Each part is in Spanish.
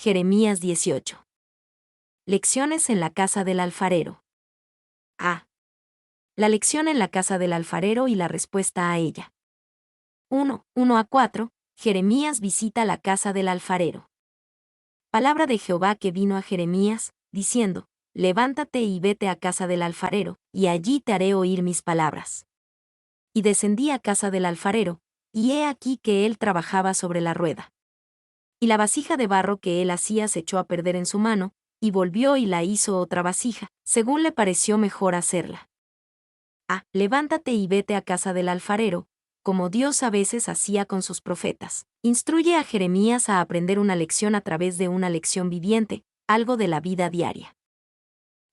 Jeremías 18. Lecciones en la casa del alfarero. A. La lección en la casa del alfarero y la respuesta a ella. 1:1-4. Jeremías visita la casa del alfarero. Palabra de Jehová que vino a Jeremías, diciendo: Levántate y vete a casa del alfarero, y allí te haré oír mis palabras. Y descendí a casa del alfarero, y he aquí que él trabajaba sobre la rueda. Y la vasija de barro que él hacía se echó a perder en su mano, y volvió y la hizo otra vasija, según le pareció mejor hacerla. Levántate y vete a casa del alfarero, como Dios a veces hacía con sus profetas. Instruye a Jeremías a aprender una lección a través de una lección viviente, algo de la vida diaria.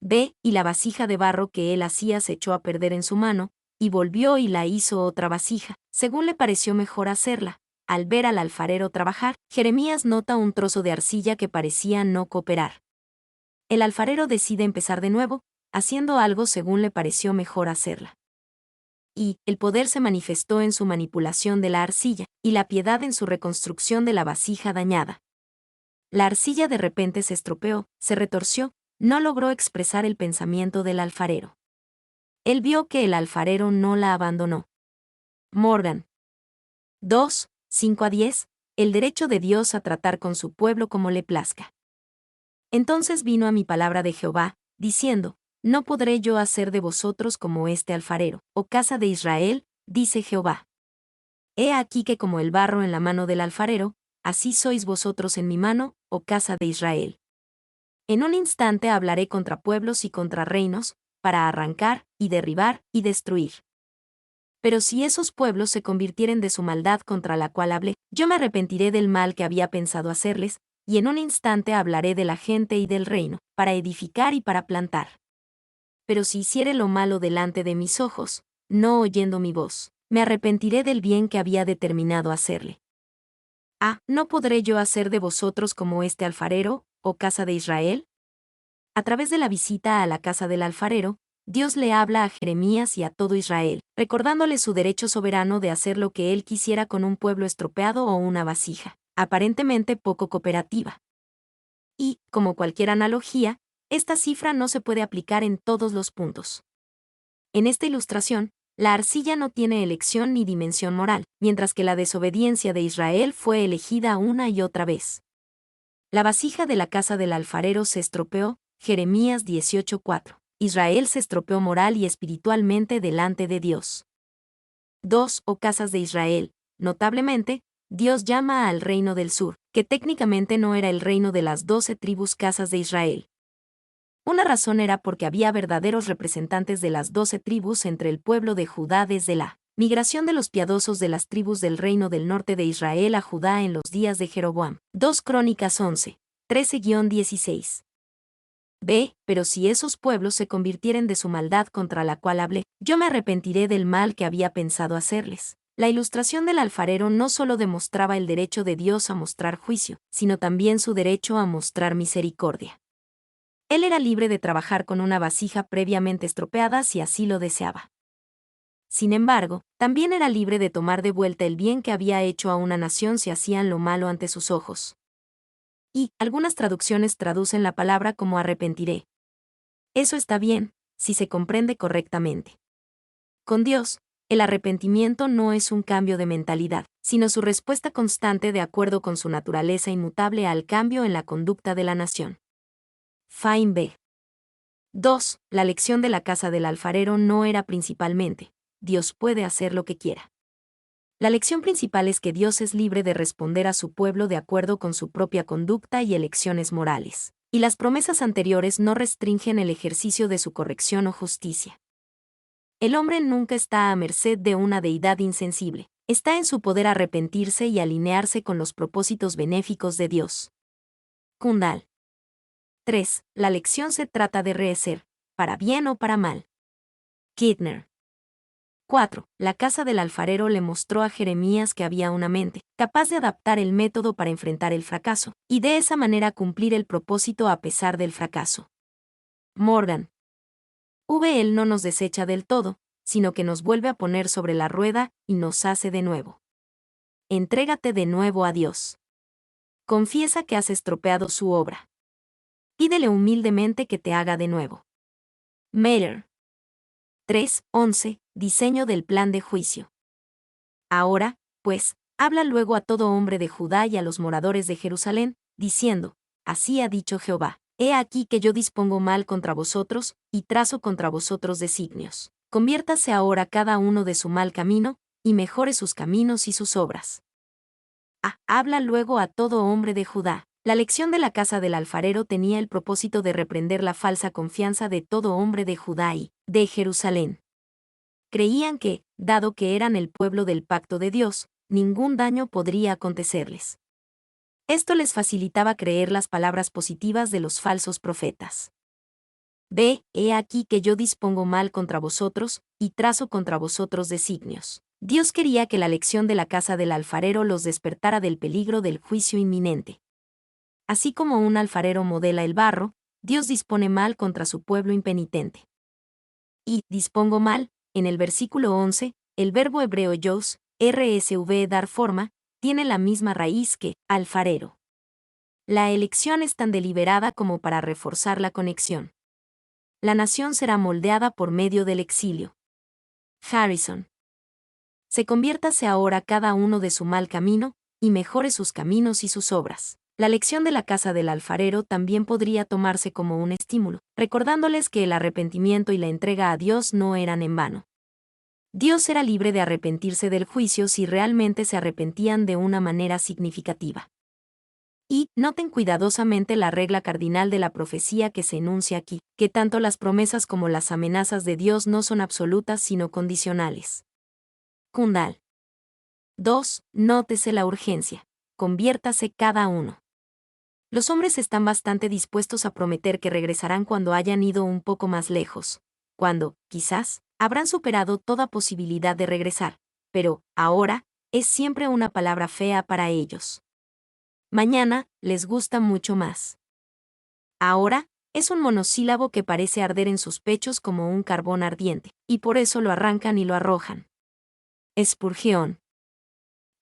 B. Y la vasija de barro que él hacía se echó a perder en su mano, y volvió y la hizo otra vasija, según le pareció mejor hacerla. Al ver al alfarero trabajar, Jeremías nota un trozo de arcilla que parecía no cooperar. El alfarero decide empezar de nuevo, haciendo algo según le pareció mejor hacerla. Y el poder se manifestó en su manipulación de la arcilla, y la piedad en su reconstrucción de la vasija dañada. La arcilla de repente se estropeó, se retorció, no logró expresar el pensamiento del alfarero. Él vio que el alfarero no la abandonó. Morgan. 2:5-10. El derecho de Dios a tratar con su pueblo como le plazca. Entonces vino a mí palabra de Jehová, diciendo: No podré yo hacer de vosotros como este alfarero, oh casa de Israel, dice Jehová. He aquí que como el barro en la mano del alfarero, así sois vosotros en mi mano, oh casa de Israel. En un instante hablaré contra pueblos y contra reinos, para arrancar, y derribar, y destruir. Pero si esos pueblos se convirtieren de su maldad contra la cual hablé, yo me arrepentiré del mal que había pensado hacerles, y en un instante hablaré de la gente y del reino, para edificar y para plantar. Pero si hiciere lo malo delante de mis ojos, no oyendo mi voz, me arrepentiré del bien que había determinado hacerle. ¿No podré yo hacer de vosotros como este alfarero, oh casa de Israel? A través de la visita a la casa del alfarero, Dios le habla a Jeremías y a todo Israel, recordándole su derecho soberano de hacer lo que él quisiera con un pueblo estropeado o una vasija, aparentemente poco cooperativa. Y, como cualquier analogía, esta cifra no se puede aplicar en todos los puntos. En esta ilustración, la arcilla no tiene elección ni dimensión moral, mientras que la desobediencia de Israel fue elegida una y otra vez. La vasija de la casa del alfarero se estropeó, Jeremías 18:4. Israel se estropeó moral y espiritualmente delante de Dios. 2. Casas de Israel. Notablemente, Dios llama al reino del sur, que técnicamente no era el reino de las 12 tribus casas de Israel. Una razón era porque había verdaderos representantes de las 12 tribus entre el pueblo de Judá desde la migración de los piadosos de las tribus del reino del norte de Israel a Judá en los días de Jeroboam. 2 Crónicas 11, 13-16. B. Pero si esos pueblos se convirtieren de su maldad contra la cual hablé, yo me arrepentiré del mal que había pensado hacerles. La ilustración del alfarero no solo demostraba el derecho de Dios a mostrar juicio, sino también su derecho a mostrar misericordia. Él era libre de trabajar con una vasija previamente estropeada si así lo deseaba. Sin embargo, también era libre de tomar de vuelta el bien que había hecho a una nación si hacían lo malo ante sus ojos. Y algunas traducciones traducen la palabra como arrepentiré. Eso está bien, si se comprende correctamente. Con Dios, el arrepentimiento no es un cambio de mentalidad, sino su respuesta constante de acuerdo con su naturaleza inmutable al cambio en la conducta de la nación. Fine B. 2. La lección de la casa del alfarero no era principalmente: Dios puede hacer lo que quiera. La lección principal es que Dios es libre de responder a su pueblo de acuerdo con su propia conducta y elecciones morales, y las promesas anteriores no restringen el ejercicio de su corrección o justicia. El hombre nunca está a merced de una deidad insensible, está en su poder arrepentirse y alinearse con los propósitos benéficos de Dios. Kundal. 3. La lección se trata de rehacer, para bien o para mal. Kittner. 4. La casa del alfarero le mostró a Jeremías que había una mente capaz de adaptar el método para enfrentar el fracaso, y de esa manera cumplir el propósito a pesar del fracaso. Morgan. Él no nos desecha del todo, sino que nos vuelve a poner sobre la rueda y nos hace de nuevo. Entrégate de nuevo a Dios. Confiesa que has estropeado su obra. Pídele humildemente que te haga de nuevo. Meter. 3:11. Diseño del plan de juicio. Ahora, pues, habla luego a todo hombre de Judá y a los moradores de Jerusalén, diciendo: Así ha dicho Jehová: He aquí que yo dispongo mal contra vosotros, y trazo contra vosotros designios. Conviértase ahora cada uno de su mal camino, y mejore sus caminos y sus obras. Habla luego a todo hombre de Judá. La lección de la casa del alfarero tenía el propósito de reprender la falsa confianza de todo hombre de Judá y de Jerusalén. Creían que, dado que eran el pueblo del pacto de Dios, ningún daño podría acontecerles. Esto les facilitaba creer las palabras positivas de los falsos profetas. He aquí que yo dispongo mal contra vosotros, y trazo contra vosotros designios. Dios quería que la lección de la casa del alfarero los despertara del peligro del juicio inminente. Así como un alfarero modela el barro, Dios dispone mal contra su pueblo impenitente. Y dispongo mal, en el versículo 11, el verbo hebreo yos, rsv dar forma, tiene la misma raíz que alfarero. La elección es tan deliberada como para reforzar la conexión. La nación será moldeada por medio del exilio. Harrison. Se conviértase ahora cada uno de su mal camino, y mejore sus caminos y sus obras. La lección de la casa del alfarero también podría tomarse como un estímulo, recordándoles que el arrepentimiento y la entrega a Dios no eran en vano. Dios era libre de arrepentirse del juicio si realmente se arrepentían de una manera significativa. Y noten cuidadosamente la regla cardinal de la profecía que se enuncia aquí, que tanto las promesas como las amenazas de Dios no son absolutas sino condicionales. Kundal. 2. Nótese la urgencia. Conviértase cada uno. Los hombres están bastante dispuestos a prometer que regresarán cuando hayan ido un poco más lejos, cuando, quizás, habrán superado toda posibilidad de regresar, pero, ahora, es siempre una palabra fea para ellos. Mañana, les gusta mucho más. Ahora, es un monosílabo que parece arder en sus pechos como un carbón ardiente, y por eso lo arrancan y lo arrojan. Spurgeon.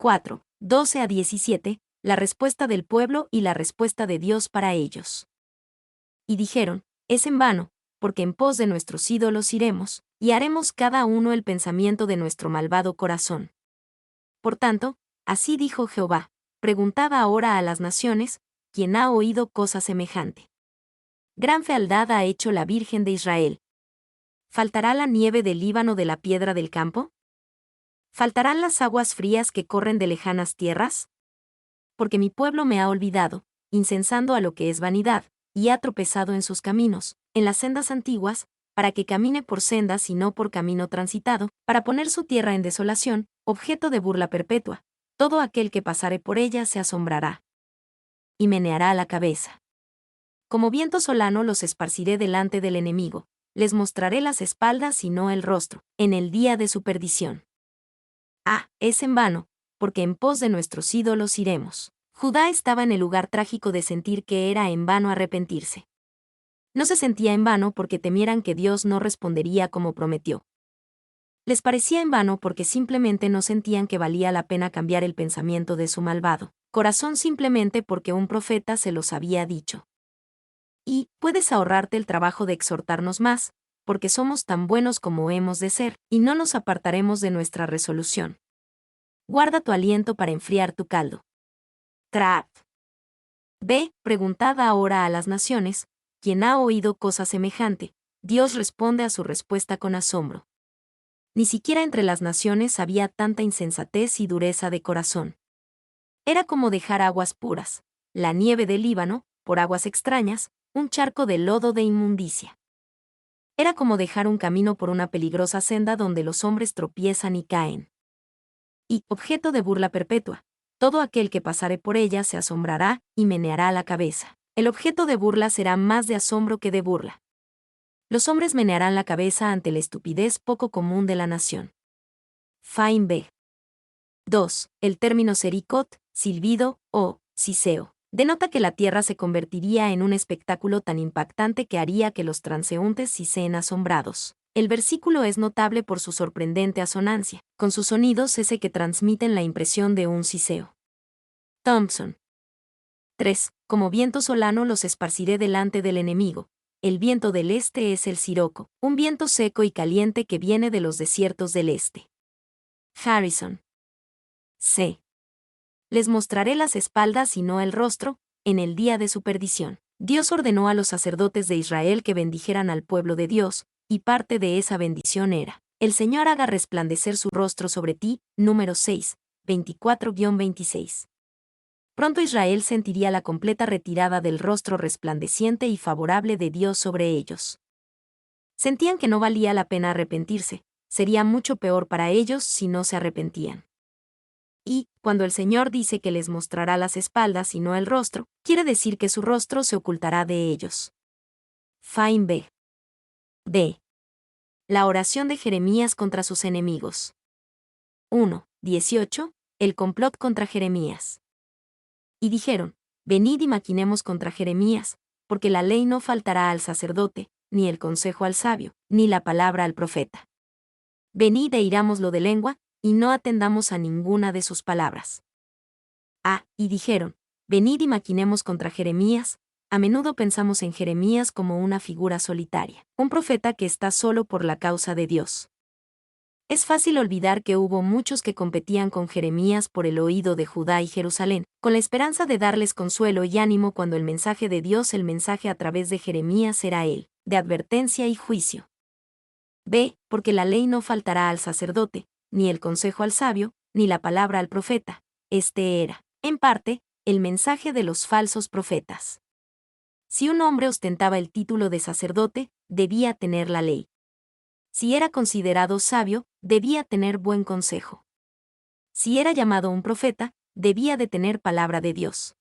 4:12-17, la respuesta del pueblo y la respuesta de Dios para ellos. Y dijeron: Es en vano, porque en pos de nuestros ídolos iremos, y haremos cada uno el pensamiento de nuestro malvado corazón. Por tanto, así dijo Jehová: Preguntad ahora a las naciones, ¿quién ha oído cosa semejante? Gran fealdad ha hecho la Virgen de Israel. ¿Faltará la nieve del Líbano de la piedra del campo? ¿Faltarán las aguas frías que corren de lejanas tierras? Porque mi pueblo me ha olvidado, incensando a lo que es vanidad, y ha tropezado en sus caminos, en las sendas antiguas, para que camine por sendas y no por camino transitado, para poner su tierra en desolación, objeto de burla perpetua. Todo aquel que pasare por ella se asombrará. Y meneará la cabeza. Como viento solano los esparciré delante del enemigo, les mostraré las espaldas y no el rostro, en el día de su perdición. Es en vano, porque en pos de nuestros ídolos iremos. Judá estaba en el lugar trágico de sentir que era en vano arrepentirse. No se sentía en vano porque temieran que Dios no respondería como prometió. Les parecía en vano porque simplemente no sentían que valía la pena cambiar el pensamiento de su malvado corazón simplemente porque un profeta se los había dicho. Y puedes ahorrarte el trabajo de exhortarnos más, porque somos tan buenos como hemos de ser, y no nos apartaremos de nuestra resolución. Guarda tu aliento para enfriar tu caldo. Traat. Preguntad ahora a las naciones, ¿quién ha oído cosa semejante? Dios responde a su respuesta con asombro. Ni siquiera entre las naciones había tanta insensatez y dureza de corazón. Era como dejar aguas puras, la nieve del Líbano, por aguas extrañas, un charco de lodo de inmundicia. Era como dejar un camino por una peligrosa senda donde los hombres tropiezan y caen. Y, objeto de burla perpetua, todo aquel que pasare por ella se asombrará y meneará la cabeza. El objeto de burla será más de asombro que de burla. Los hombres menearán la cabeza ante la estupidez poco común de la nación. Fain B. 2. El término sericot, silbido, o siseo, denota que la tierra se convertiría en un espectáculo tan impactante que haría que los transeúntes siseen asombrados. El versículo es notable por su sorprendente asonancia, con sus sonidos ese que transmiten la impresión de un siseo. Thompson. 3. Como viento solano los esparciré delante del enemigo. El viento del este es el siroco, un viento seco y caliente que viene de los desiertos del este. Harrison. C. Les mostraré las espaldas y no el rostro, en el día de su perdición. Dios ordenó a los sacerdotes de Israel que bendijeran al pueblo de Dios, y parte de esa bendición era: el Señor haga resplandecer su rostro sobre ti. Número 6, 24-26. Pronto Israel sentiría la completa retirada del rostro resplandeciente y favorable de Dios sobre ellos. Sentían que no valía la pena arrepentirse, sería mucho peor para ellos si no se arrepentían. Y, cuando el Señor dice que les mostrará las espaldas y no el rostro, quiere decir que su rostro se ocultará de ellos. Fain B. D. La oración de Jeremías contra sus enemigos. 1:18. El complot contra Jeremías. Y dijeron: venid y maquinemos contra Jeremías, porque la ley no faltará al sacerdote, ni el consejo al sabio, ni la palabra al profeta. Venid e irámoslo de lengua, y no atendamos a ninguna de sus palabras. Y dijeron: venid y maquinemos contra Jeremías. A menudo pensamos en Jeremías como una figura solitaria, un profeta que está solo por la causa de Dios. Es fácil olvidar que hubo muchos que competían con Jeremías por el oído de Judá y Jerusalén, con la esperanza de darles consuelo y ánimo cuando el mensaje de Dios, el mensaje a través de Jeremías, era él, de advertencia y juicio. B. Porque la ley no faltará al sacerdote, ni el consejo al sabio, ni la palabra al profeta. Este era, en parte, el mensaje de los falsos profetas. Si un hombre ostentaba el título de sacerdote, debía tener la ley. Si era considerado sabio, debía tener buen consejo. Si era llamado un profeta, debía de tener palabra de Dios.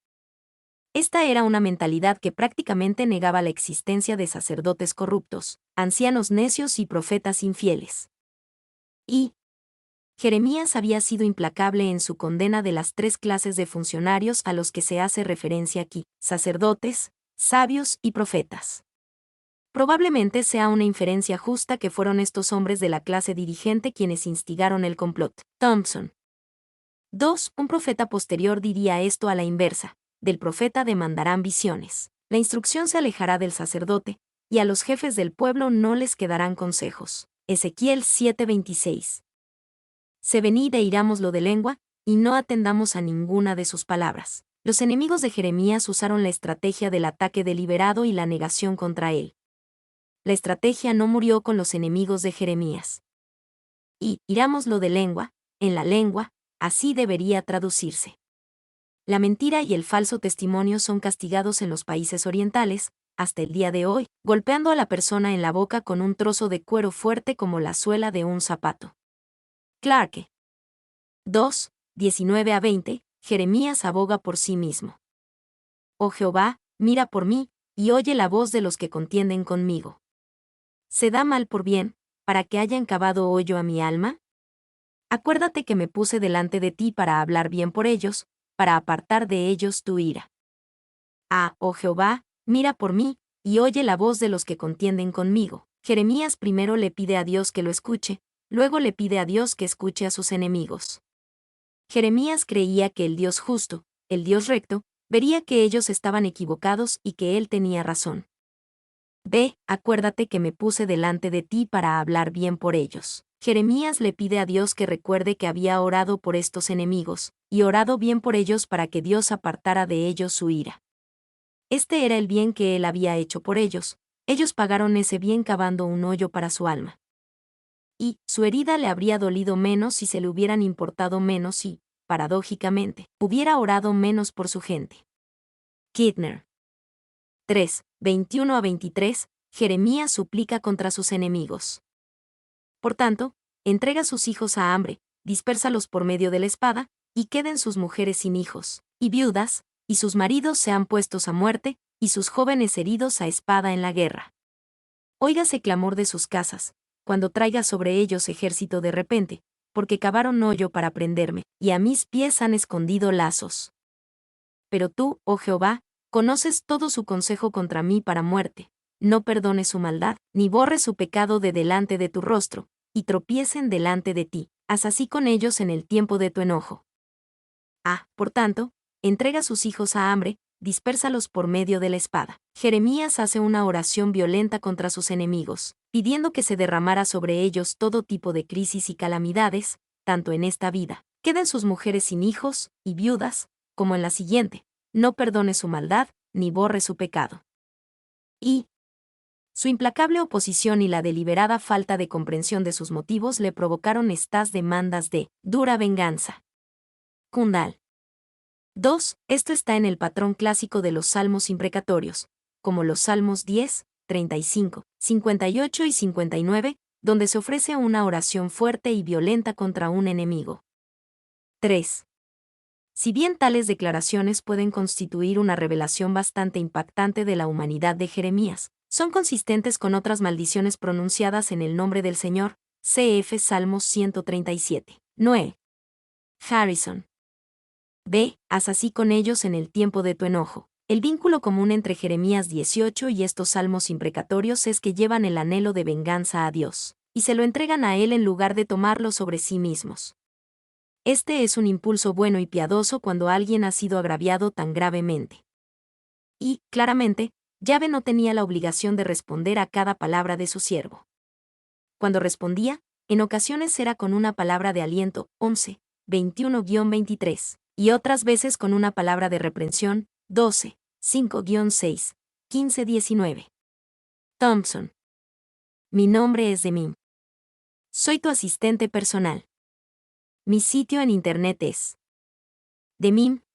Esta era una mentalidad que prácticamente negaba la existencia de sacerdotes corruptos, ancianos necios y profetas infieles. Y Jeremías había sido implacable en su condena de las tres clases de funcionarios a los que se hace referencia aquí: sacerdotes, sabios y profetas. Probablemente sea una inferencia justa que fueron estos hombres de la clase dirigente quienes instigaron el complot. Thompson. 2. Un profeta posterior diría esto a la inversa: del profeta demandarán visiones. La instrucción se alejará del sacerdote, y a los jefes del pueblo no les quedarán consejos. Ezequiel 7:26. Se venid e irámoslo de lengua, y no atendamos a ninguna de sus palabras. Los enemigos de Jeremías usaron la estrategia del ataque deliberado y la negación contra él. La estrategia no murió con los enemigos de Jeremías. Y irámoslo de lengua, en la lengua, así debería traducirse. La mentira y el falso testimonio son castigados en los países orientales, hasta el día de hoy, golpeando a la persona en la boca con un trozo de cuero fuerte como la suela de un zapato. Clarke. 2:19-20. Jeremías aboga por sí mismo. Oh Jehová, mira por mí, y oye la voz de los que contienden conmigo. ¿Se da mal por bien, para que hayan cavado hoyo a mi alma? Acuérdate que me puse delante de ti para hablar bien por ellos, para apartar de ellos tu ira. Oh Jehová, mira por mí, y oye la voz de los que contienden conmigo. Jeremías primero le pide a Dios que lo escuche, luego le pide a Dios que escuche a sus enemigos. Jeremías creía que el Dios justo, el Dios recto, vería que ellos estaban equivocados y que él tenía razón. B. Acuérdate que me puse delante de ti para hablar bien por ellos. Jeremías le pide a Dios que recuerde que había orado por estos enemigos, y orado bien por ellos para que Dios apartara de ellos su ira. Este era el bien que él había hecho por ellos. Ellos pagaron ese bien cavando un hoyo para su alma. Y su herida le habría dolido menos si se le hubieran importado menos y, paradójicamente, hubiera orado menos por su gente. Kidner. 3:21-23. Jeremías suplica contra sus enemigos. Por tanto, entrega sus hijos a hambre, dispérsalos por medio de la espada, y queden sus mujeres sin hijos, y viudas, y sus maridos sean puestos a muerte, y sus jóvenes heridos a espada en la guerra. Óigase clamor de sus casas, cuando traiga sobre ellos ejército de repente, porque cavaron hoyo para prenderme, y a mis pies han escondido lazos. Pero tú, oh Jehová, conoces todo su consejo contra mí para muerte. No perdones su maldad, ni borres su pecado de delante de tu rostro, y tropiecen delante de ti. Haz así con ellos en el tiempo de tu enojo. Por tanto, entrega sus hijos a hambre, dispérsalos por medio de la espada. Jeremías hace una oración violenta contra sus enemigos, pidiendo que se derramara sobre ellos todo tipo de crisis y calamidades, tanto en esta vida, queden sus mujeres sin hijos y viudas, como en la siguiente, no perdone su maldad, ni borre su pecado. Y su implacable oposición y la deliberada falta de comprensión de sus motivos le provocaron estas demandas de dura venganza. Kundal. 2. Esto está en el patrón clásico de los salmos imprecatorios, como los salmos 10, 35, 58 y 59, donde se ofrece una oración fuerte y violenta contra un enemigo. 3. Si bien tales declaraciones pueden constituir una revelación bastante impactante de la humanidad de Jeremías, son consistentes con otras maldiciones pronunciadas en el nombre del Señor, cf. Salmos 137. Noé. Harrison. B. Haz así con ellos en el tiempo de tu enojo. El vínculo común entre Jeremías 18 y estos salmos imprecatorios es que llevan el anhelo de venganza a Dios, y se lo entregan a Él en lugar de tomarlo sobre sí mismos. Este es un impulso bueno y piadoso cuando alguien ha sido agraviado tan gravemente. Y, claramente, Yahvé no tenía la obligación de responder a cada palabra de su siervo. Cuando respondía, en ocasiones era con una palabra de aliento, 11, 21-23, y otras veces con una palabra de reprensión, 12, 5-6, 15-19. Thompson. Mi nombre es Demim. Soy tu asistente personal. Mi sitio en internet es demim.es.tl.